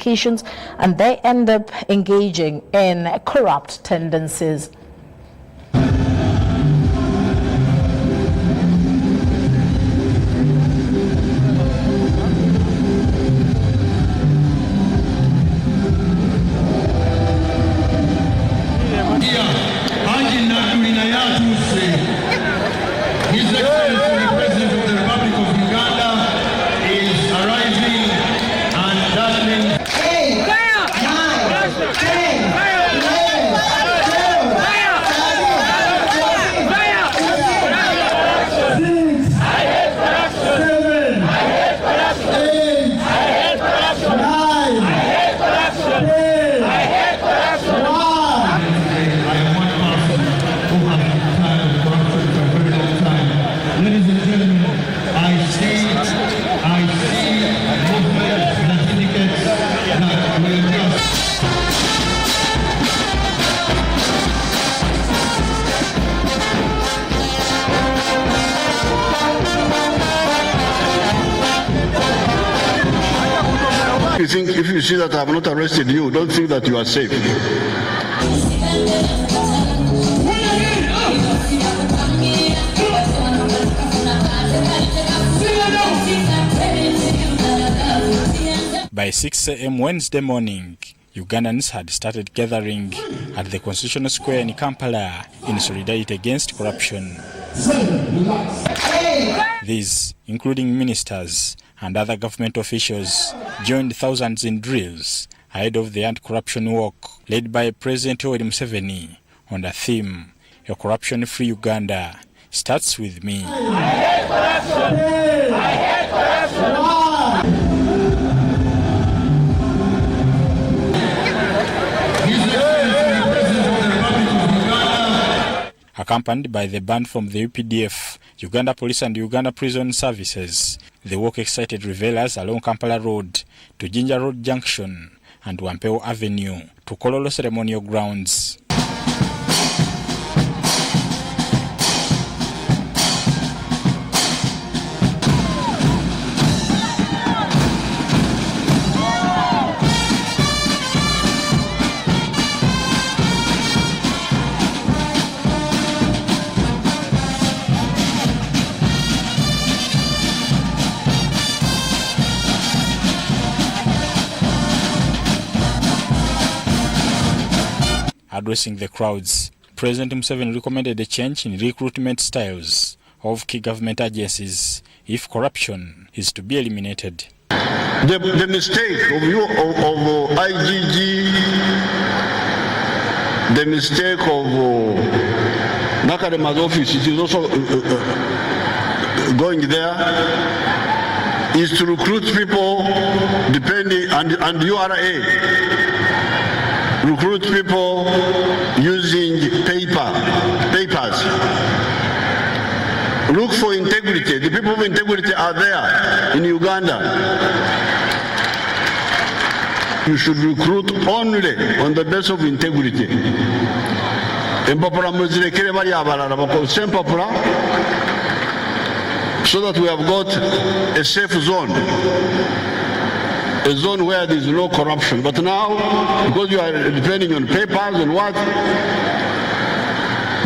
politicians, and they end up engaging in corrupt tendencies. If you see that I have not arrested you, don't think that you are safe. By 6 a.m. Wednesday morning, Ugandans had started gathering at the Constitutional Square in Kampala in solidarity against corruption. These, including ministers and other government officials, joined thousands in drills ahead of the anti-corruption walk led by President Yoweri Museveni on the theme, "A corruption-free Uganda starts with me." I hate corruption! I hate corruption! Accompanied by the band from the UPDF, Uganda Police and Uganda Prison Services, the walk excited revelers along Kampala Road to Jinja Road Junction and Wampeo Avenue to Kololo Ceremonial Grounds. Addressing the crowds, President Museveni recommended a change in recruitment styles of key government agencies if corruption is to be eliminated. The mistake of IGG, the mistake of Nakarema's office, it is also going there, is to recruit people depending and URA. Recruit people using papers. Look for integrity. The people of integrity are there in Uganda. You should recruit only on the basis of integrity. So that we have got a safe zone. A zone where there is no corruption. But now, because you are depending on papers and what,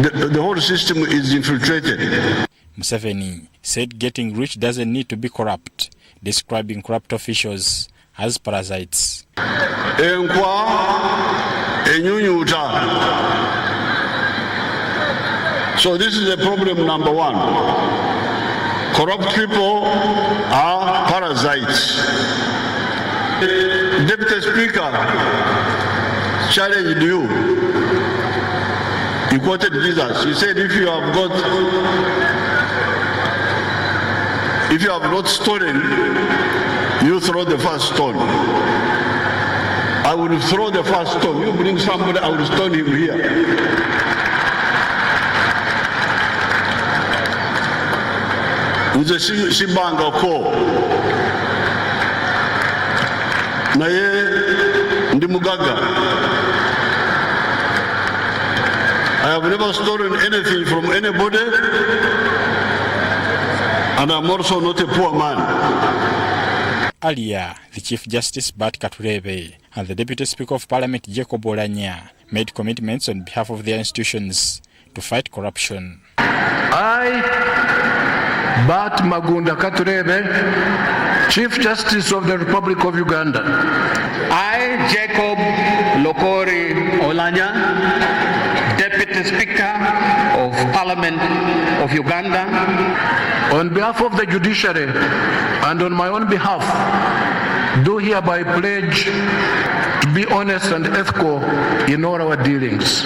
the whole system is infiltrated. Museveni said getting rich doesn't need to be corrupt, describing corrupt officials as parasites. So this is a problem number one. Corrupt people are parasites. Deputy Speaker challenged you. He quoted Jesus. He said, if you have not stolen, you throw the first stone. I will throw the first stone. You bring somebody, I will stone him here. Nze sibangako naye ndi mugaga. I have never stolen anything from anybody, and I'm also not a poor man. Earlier, the Chief Justice Bart Katurebe and the Deputy Speaker of Parliament Jacob Olanya made commitments on behalf of their institutions to fight corruption. I, Bart Magunda Katurebe, Chief Justice of the Republic of Uganda. I, Jacob Lokori Olanya, Deputy Speaker of Parliament of Uganda. On behalf of the judiciary and on my own behalf, do hereby pledge to be honest and ethical in all our dealings.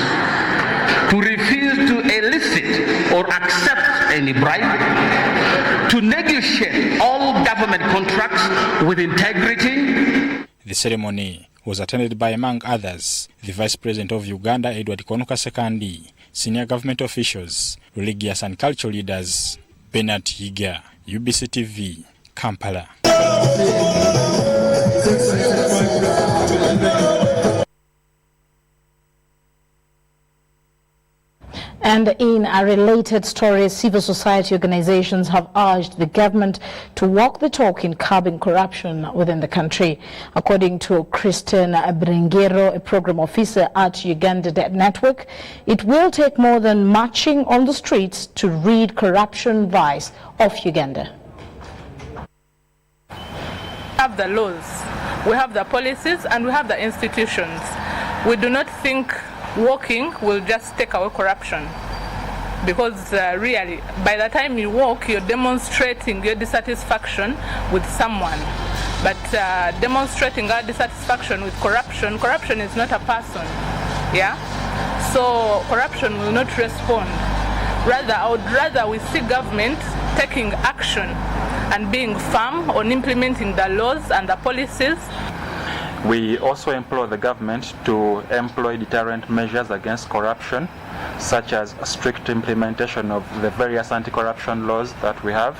To refuse to elicit or accept any bribe. To negotiate all government contracts with integrity. The ceremony was attended by, among others, the Vice President of Uganda, Edward Konuka Sekandi, senior government officials, religious and cultural leaders. Bernard Higa, UBC TV, Kampala. And in a related story, civil society organizations have urged the government to walk the talk in curbing corruption within the country. According to Christian Brengero, a program officer at Uganda Network, it will take more than marching on the streets to rid corruption vice of Uganda. We have the laws, we have the policies, and we have the institutions. We do not think walking will just take away corruption, because really by the time you walk, you're demonstrating your dissatisfaction with someone. But demonstrating our dissatisfaction with corruption is not a person, yeah? So corruption will not respond. Rather, I would rather we see government taking action and being firm on implementing the laws and the policies. We also implore the government to employ deterrent measures against corruption, such as strict implementation of the various anti-corruption laws that we have.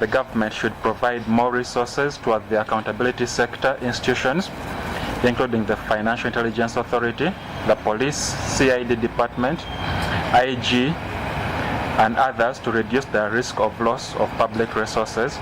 The government should provide more resources towards the accountability sector institutions, including the Financial Intelligence Authority, the Police, CID Department, IG, and others to reduce the risk of loss of public resources.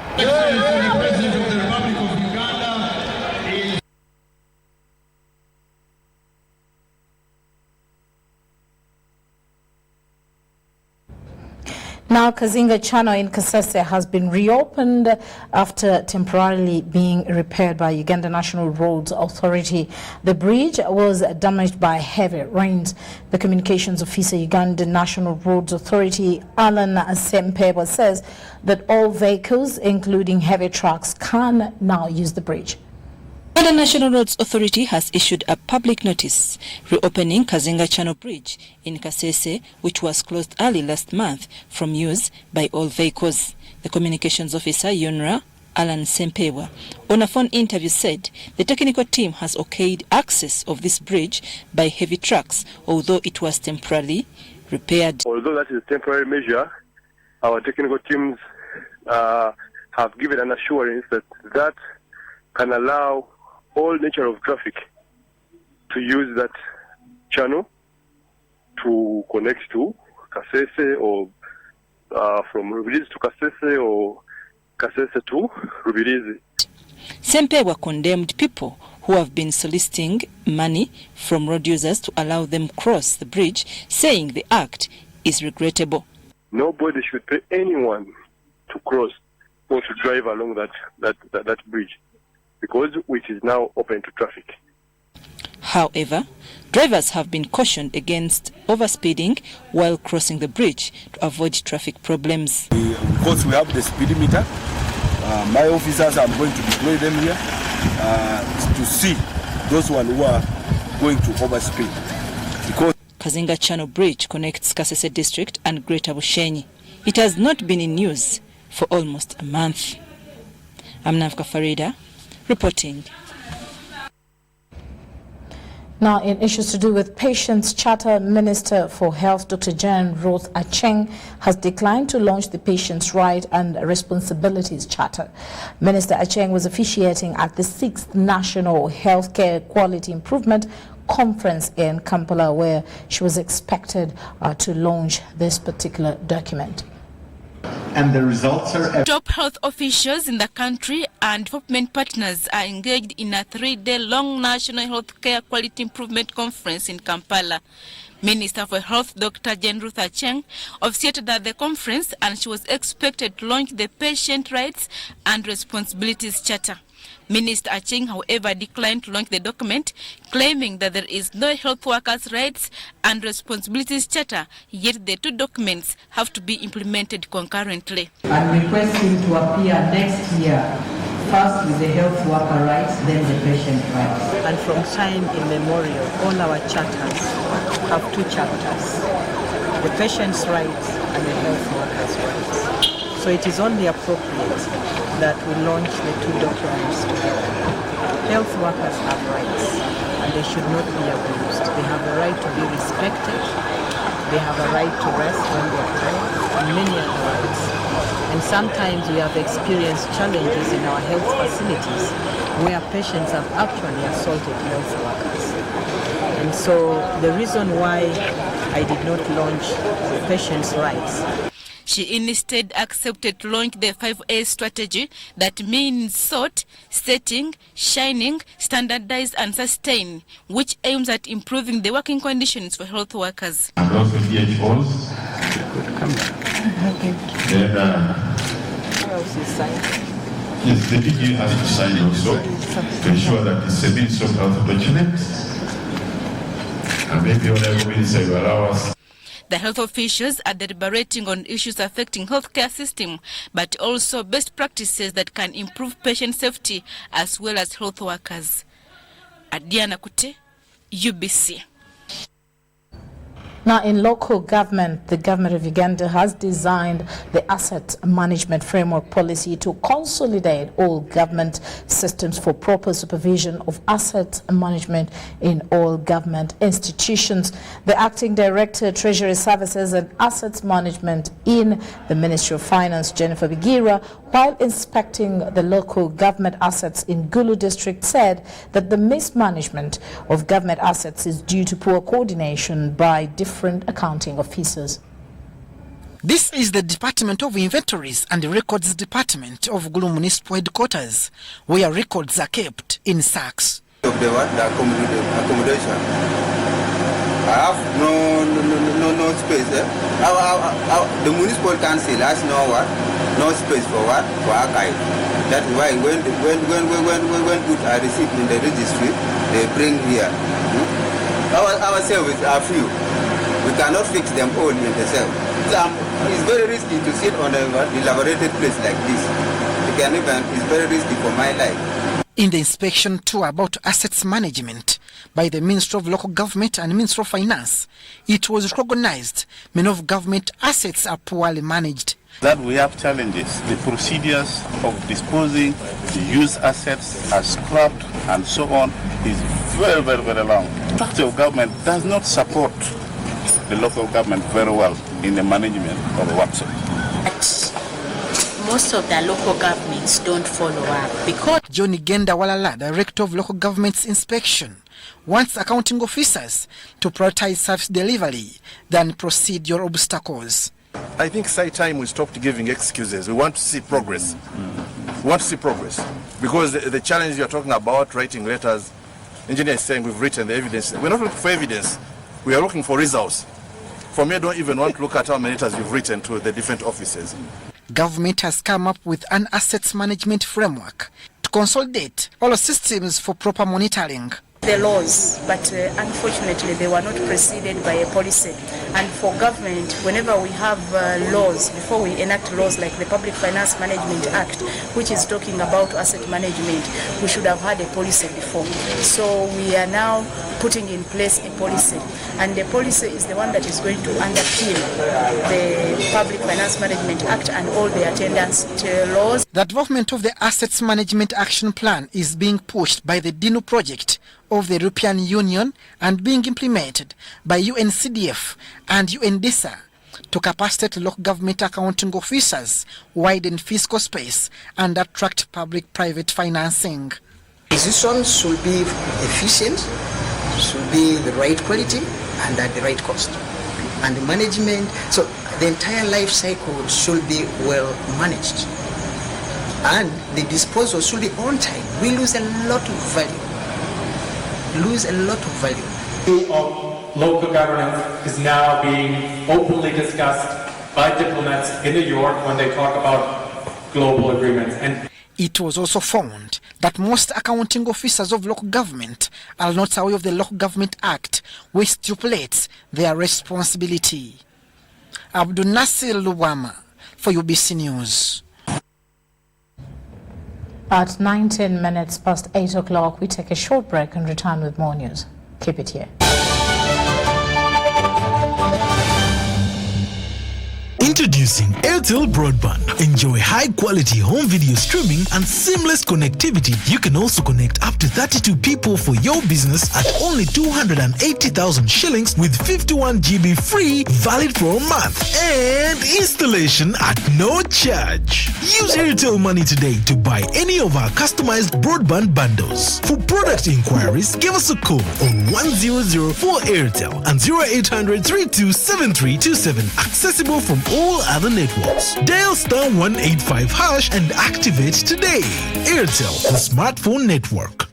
Now, Kazinga Channel in Kasese has been reopened after temporarily being repaired by Uganda National Roads Authority. The bridge was damaged by heavy rains. The communications officer, Uganda National Roads Authority, Alan Sempeba, says that all vehicles, including heavy trucks, can now use the bridge. The National Roads Authority has issued a public notice reopening Kazinga Channel Bridge in Kasese, which was closed early last month from use by all vehicles. The communications officer, UNRA, Alan Sempewa, on a phone interview said the technical team has okayed access of this bridge by heavy trucks, although it was temporarily repaired. Although that is a temporary measure, our technical teams have given an assurance that that can allow all nature of traffic to use that channel to connect to Kasese, or from Rubirizi to Kasese, or Kasese to Rubirizi. Sempewa condemned people who have been soliciting money from road users to allow them cross the bridge, saying the act is regrettable. Nobody should pay anyone to cross or to drive along that bridge, because it is now open to traffic. However, drivers have been cautioned against overspeeding while crossing the bridge to avoid traffic problems. Because we have the speed meter, my officers are going to deploy them here to see those who are going to overspeed. Because Kazinga Channel Bridge connects Kasese District and Greater Bushenyi. It has not been in use for almost a month. I'm Navka Farida, reporting. Now, in issues to do with patients, Charter Minister for Health, Dr. Jane Ruth Acheng, has declined to launch the Patients' Right and Responsibilities Charter. Minister Acheng was officiating at the 6th National Healthcare Quality Improvement Conference in Kampala, where she was expected to launch this particular document. and the results are Top health officials in the country and development partners are engaged in a 3-day-long National Healthcare Quality Improvement Conference in Kampala. Minister for Health Dr. Jane Ruth Acheng officiated at the conference, and she was expected to launch the Patient Rights and Responsibilities Charter. Minister Acheng, however, declined to launch the document, claiming that there is no health workers' rights and responsibilities charter, yet the two documents have to be implemented concurrently. I'm requesting to appear next year, first with the health worker rights, then the patient rights. And from time immemorial, all our charters have two chapters, the patient's rights and the health workers' rights. So it is only appropriate that we launch the two documents together. Health workers have rights and they should not be abused. They have a right to be respected, they have a right to rest when they are tired, and many other rights. And sometimes we have experienced challenges in our health facilities where patients have actually assaulted health workers. And so the reason why I did not launch the patient's rights. She instead accepted to launch the 5A strategy, that means sort, setting, shining, standardize and sustain, which aims at improving the working conditions for health workers. And also DHOs. Yes, the DG has to sign also to ensure that it's a Ministry of Health document. And maybe whatever minister will allow us. The health officials are deliberating on issues affecting healthcare system, but also best practices that can improve patient safety as well as health workers. Adiana Kute, UBC. Now, in local government, the government of Uganda has designed the asset management framework policy to consolidate all government systems for proper supervision of asset management in all government institutions. The acting director, Treasury Services and Assets Management in the Ministry of Finance, Jennifer Bigira, while inspecting the local government assets in Gulu district, said that the mismanagement of government assets is due to poor coordination by different accounting officers. This is the Department of Inventories and Records Department of Gulu Municipal Headquarters, where records are kept in sacks. Of the accommodation, I have no space. The municipal council has no space for what? For archive. That's why when goods are received in the registry, they bring here. Our services are few. We cannot fix them all in the cell. It's very risky to sit on a elaborated place like this. It's very risky for my life. In the inspection tour about assets management by the Ministry of Local Government and Ministry of Finance, it was recognized many of government assets are poorly managed. That we have challenges. The procedures of disposing the used assets are scrapped and so on is very, very, very long. The structure of government does not support the local government very well in the management of the workshop. Most of the local governments don't follow up because Johnny Genda Walala, Director of Local Government's Inspection, wants accounting officers to prioritize service delivery than procedural obstacles. I think it's high time we stopped giving excuses. We want to see progress. We want to see progress. Because the challenge you're talking about, writing letters, engineer is saying we've written the evidence. We're not looking for evidence. We are looking for results. For me, I don't even want to look at how many letters you've written to the different offices. Government has come up with an assets management framework to consolidate all systems for proper monitoring. The laws, but unfortunately they were not preceded by a policy. And for government, whenever we have laws, before we enact laws like the Public Finance Management Act, which is talking about asset management, we should have had a policy before. So we are now putting in place a policy, and the policy is the one that is going to underpin the Public Finance Management Act and all the attendance laws. The development of the Assets Management Action Plan is being pushed by the DINU project of the European Union and being implemented by UNCDF and UNDISA to capacitate local government accounting officers, widen fiscal space and attract public-private financing. Decisions should be efficient, should be the right quality and at the right cost. And the management, so the entire life cycle should be well managed. And the disposal should be on time. We lose a lot of value. Of local governance is now being openly discussed by diplomats in New York when they talk about global agreements. And it was also found that most accounting officers of local government are not aware of the Local Government Act, which stipulates their responsibility. Abdul Nasir Lubama for UBC News. At 19 minutes past 8 o'clock, we take a short break and return with more news. Keep it here. Introducing Airtel Broadband. Enjoy high-quality home video streaming and seamless connectivity. You can also connect up to 32 people for your business at only 280,000 shillings with 51 GB free, valid for a month. And installation at no charge. Use Airtel Money today to buy any of our customized broadband bundles. For product inquiries, give us a call on 1004 Airtel and 0800 327327. Accessible from all other networks. Dial star 185 hash and activate today. Airtel, the smartphone network.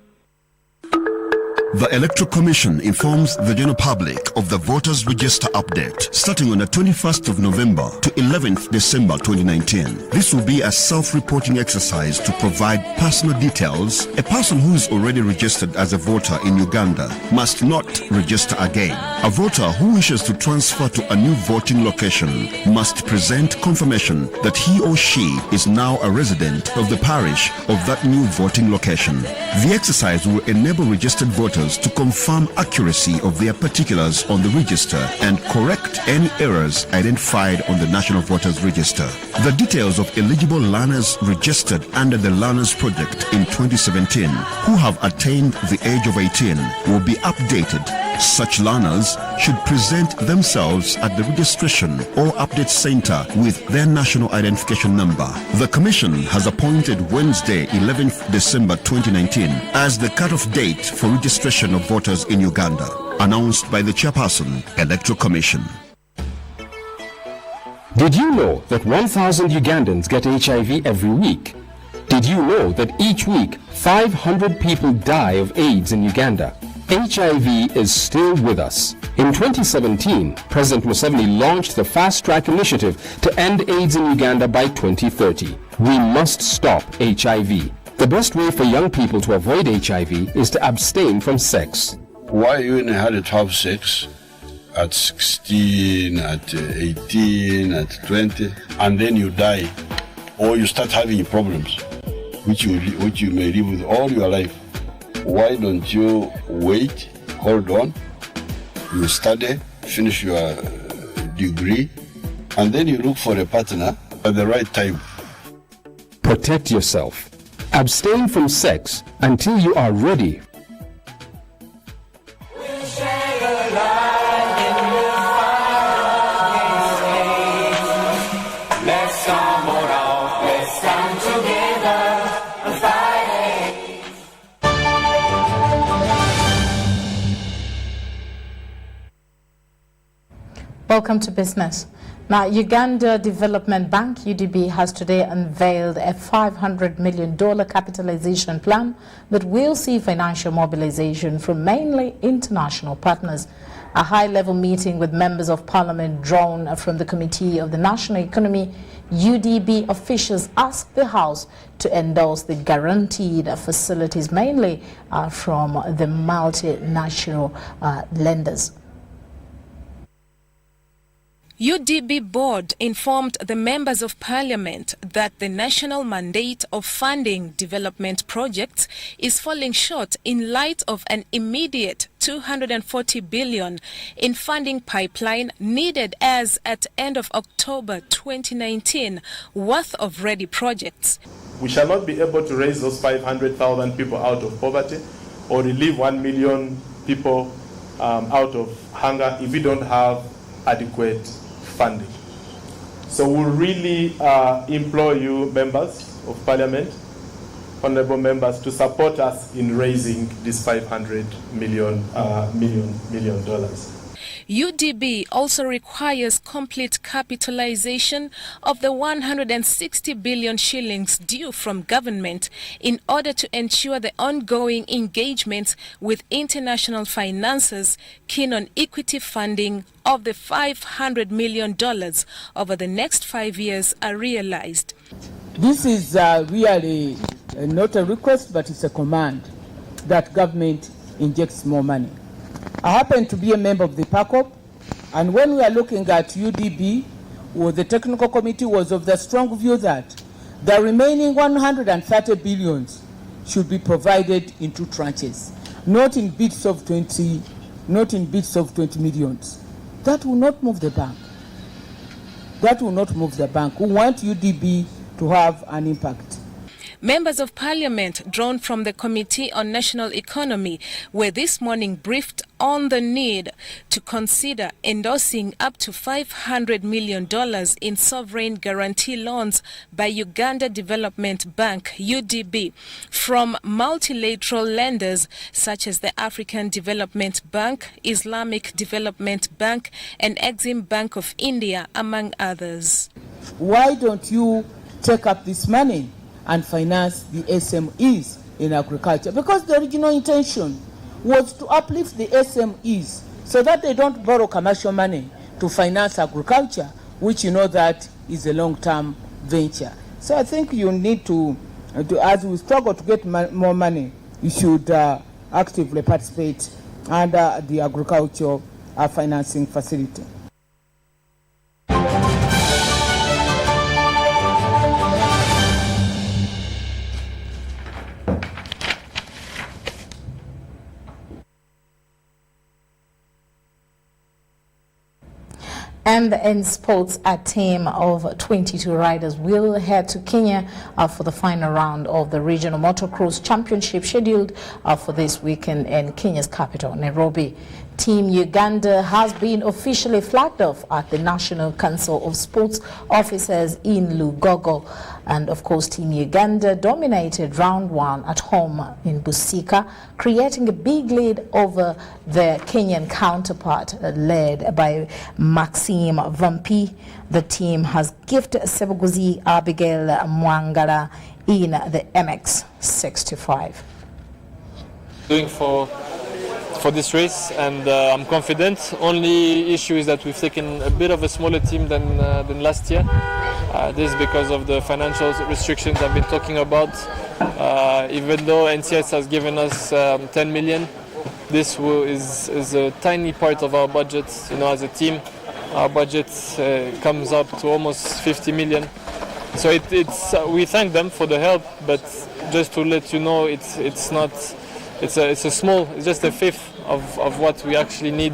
The Electoral Commission informs the general public of the Voters Register update starting on the 21st of November to 11th December 2019. This will be a self-reporting exercise to provide personal details. A person who is already registered as a voter in Uganda must not register again. A voter who wishes to transfer to a new voting location must present confirmation that he or she is now a resident of the parish of that new voting location. The exercise will enable registered voters to confirm accuracy of their particulars on the register and correct any errors identified on the National Voters Register. The details of eligible learners registered under the Learners Project in 2017 who have attained the age of 18 will be updated. Such learners should present themselves at the registration or update center with their national identification number. The Commission has appointed Wednesday, 11th December 2019 as the cutoff date for registration of voters in Uganda. Announced by the Chairperson, Electoral Commission. Did you know that 1,000 Ugandans get HIV every week? Did you know that each week 500 people die of AIDS in Uganda? HIV is still with us. In 2017, President Museveni launched the Fast Track Initiative to end AIDS in Uganda by 2030. We must stop HIV. The best way for young people to avoid HIV is to abstain from sex. Why you only had to have sex at 16, at 18, at 20, and then you die, or you start having problems, which you may live with all your life? Why don't you wait, hold on, you study, finish your degree, and then you look for a partner at the right time? Protect yourself. Abstain from sex until you are ready. Welcome to business. Now, Uganda Development Bank, UDB, has today unveiled a $500 million capitalization plan that will see financial mobilization from mainly international partners. A high-level meeting with members of parliament drawn from the Committee of the National Economy, UDB officials asked the House to endorse the guaranteed facilities mainly from the multinational lenders. UDB board informed the members of parliament that the national mandate of funding development projects is falling short in light of an immediate 240 billion in funding pipeline needed as at end of October 2019 worth of ready projects. We shall not be able to raise those 500,000 people out of poverty or relieve 1 million people out of hunger if we don't have adequate funding. So we really implore you, members of parliament, honorable members, to support us in raising this $500 million. UDB also requires complete capitalization of the 160 billion shillings due from government in order to ensure the ongoing engagement with international financiers keen on equity funding of the $500 million over the next 5 years are realized. This is really not a request, but it's a command that government injects more money. I happen to be a member of the PACOP, and when we are looking at UDB, the technical committee was of the strong view that the remaining 130 billions should be provided in 2 tranches, not in bits of 20 millions. That will not move the bank. That will not move the bank. We want UDB to have an impact. Members of Parliament drawn from the Committee on National Economy were this morning briefed on the need to consider endorsing up to $500 million in sovereign guarantee loans by Uganda Development Bank, UDB, from multilateral lenders such as the African Development Bank, Islamic Development Bank, and Exim Bank of India, among others. Why don't you take up this money and finance the SMEs in agriculture? Because the original intention was to uplift the SMEs so that they don't borrow commercial money to finance agriculture, which you know that is a long-term venture. So I think you need to as we struggle to get more money, you should actively participate under the agricultural financing facility. And in sports, a team of 22 riders will head to Kenya for the final round of the Regional Motocross Championship scheduled for this weekend in Kenya's capital, Nairobi. Team Uganda has been officially flagged off at the National Council of Sports Officers in Lugogo. And of course, Team Uganda dominated round 1 at home in Busika, creating a big lead over their Kenyan counterpart led by Maxime Vampi. The team has gifted Sebuguzi Abigail Mwangala in the MX 65. Doing for this race, and I'm confident. Only issue is that we've taken a bit of a smaller team than last year. This is because of the financial restrictions I've been talking about. Even though NCS has given us 10 million, this is a tiny part of our budget. You know, as a team, our budget comes up to almost 50 million. So we thank them for the help, but just to let you know, it's just a fifth of what we actually need,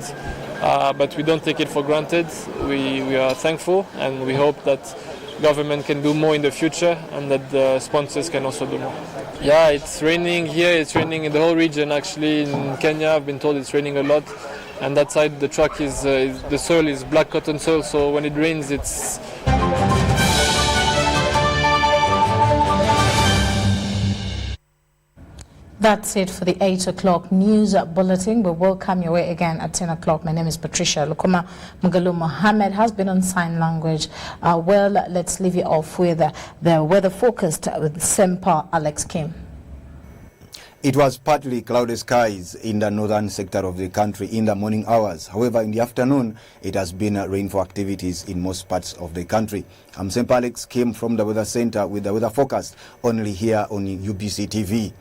but we don't take it for granted. We are thankful, and we hope that government can do more in the future, and that the sponsors can also do more. Yeah, it's raining here, it's raining in the whole region actually. In Kenya, I've been told it's raining a lot, and that side the track the soil is black cotton soil, so when it rains it's That's it for the 8 o'clock news bulletin. We will come your way again at 10 o'clock. My name is Patricia Lukuma. Mugalu Mohammed has been on sign language. Well, let's leave you off with the weather forecast with Semper Alex Kim. It was partly cloudy skies in the northern sector of the country in the morning hours. However, in the afternoon, it has been rainfall activities in most parts of the country. I'm Semper Alex Kim from the Weather Center with the weather forecast only here on UBC TV.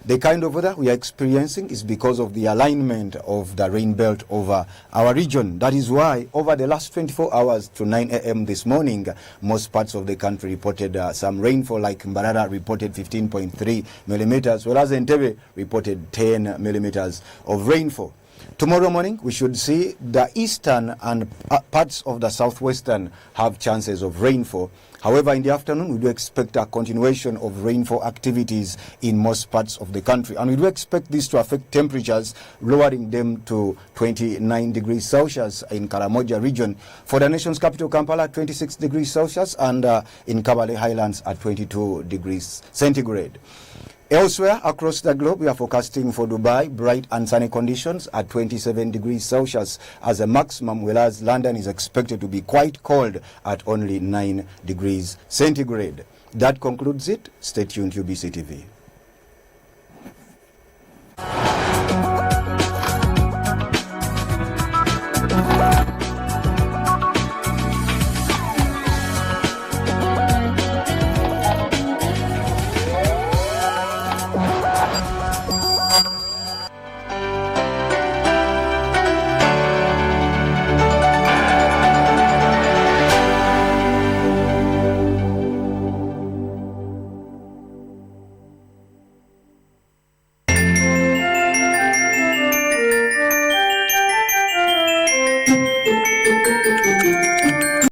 The kind of weather we are experiencing is because of the alignment of the rain belt over our region. That is why over the last 24 hours to 9 a.m. this morning, most parts of the country reported some rainfall, like Mbarara reported 15.3 millimeters, whereas Entebbe reported 10 millimeters of rainfall. Tomorrow morning, we should see the eastern and parts of the southwestern have chances of rainfall. However, in the afternoon, we do expect a continuation of rainfall activities in most parts of the country. And we do expect this to affect temperatures, lowering them to 29 degrees Celsius in Karamoja region. For the nation's capital, Kampala, 26 degrees Celsius, and in Kabale Highlands at 22 degrees centigrade. Elsewhere across the globe, we are forecasting for Dubai bright and sunny conditions at 27 degrees Celsius as a maximum, whereas London is expected to be quite cold at only 9 degrees centigrade. That concludes it. Stay tuned to UBC TV.